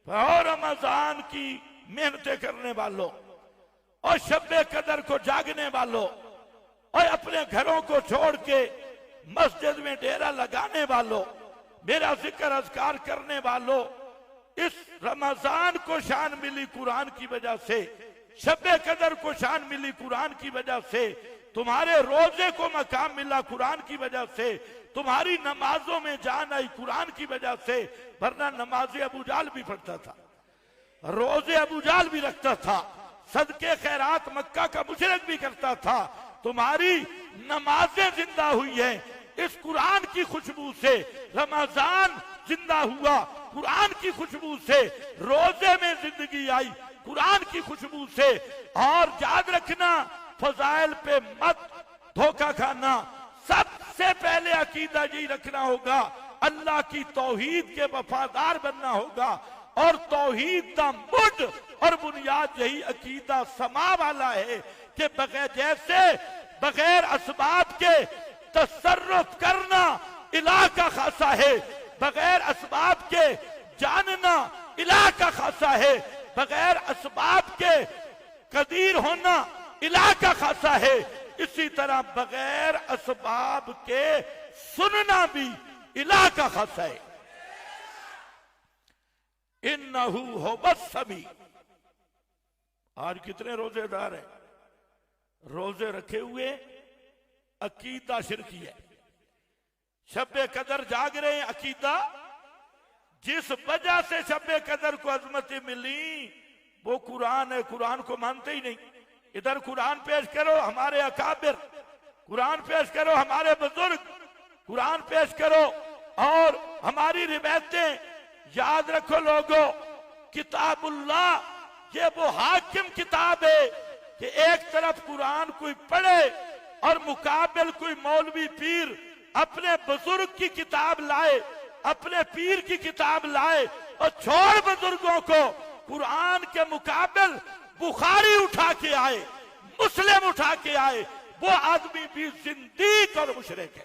اور رمضان کی محنتیں کرنے والوں اور شب قدر کو جاگنے والوں اور اپنے گھروں کو چھوڑ کے مسجد میں ڈیرا لگانے والوں، میرا ذکر اذکار کرنے والوں، اس رمضان کو شان ملی قرآن کی وجہ سے، شب قدر کو شان ملی قرآن کی وجہ سے، تمہارے روزے کو مقام ملا قرآن کی وجہ سے، تمہاری نمازوں میں جان آئی قرآن کی وجہ سے، ورنہ نماز ابو جہل بھی پڑھتا تھا، روزے ابو جہل بھی رکھتا تھا، صدقے خیرات مکہ کا مشرک بھی کرتا تھا، تمہاری نمازیں زندہ ہوئی ہیں اس قرآن کی خوشبو سے، رمضان زندہ ہوا قرآن کی خوشبو سے، روزے میں زندگی آئی قرآن کی خوشبو سے۔ اور یاد رکھنا فضائل پہ مت دھوکہ کھانا، سب سے پہلے عقیدہ یہی رکھنا ہوگا، اللہ کی توحید کے وفادار بننا ہوگا، اور توحید کا مڈ اور بنیاد یہی عقیدہ سما والا ہے کہ بغیر اسباب کے تصرف کرنا الہ کا خاصہ ہے، بغیر اسباب کے جاننا الہ کا خاصہ ہے، بغیر اسباب کے قدیر ہونا الہ کا خاصہ ہے، اسی طرح بغیر اسباب کے سننا بھی الہ کا خاصہ ہے۔ انہو هو السمیع۔ آج کتنے روزے دار ہیں، روزے رکھے ہوئے عقیدہ شرکی ہے، شب قدر جاگ رہے ہیں عقیدہ، جس وجہ سے شب قدر کو عظمتیں ملی وہ قرآن ہے، قرآن کو مانتے ہی نہیں۔ ادھر قرآن پیش کرو ہمارے اکابر، قرآن پیش کرو ہمارے بزرگ، قرآن پیش کرو اور ہماری روایتیں۔ یاد رکھو لوگو، کتاب اللہ یہ وہ حاکم کتاب ہے کہ ایک طرف قرآن کوئی پڑھے اور مقابل کوئی مولوی پیر اپنے بزرگ کی کتاب لائے، اپنے پیر کی کتاب لائے، اور چھوڑ بزرگوں کو قرآن کے مقابل بخاری اٹھا کے آئے، مسلم اٹھا کے آئے، وہ آدمی بھی زندیق اور مشرک ہے۔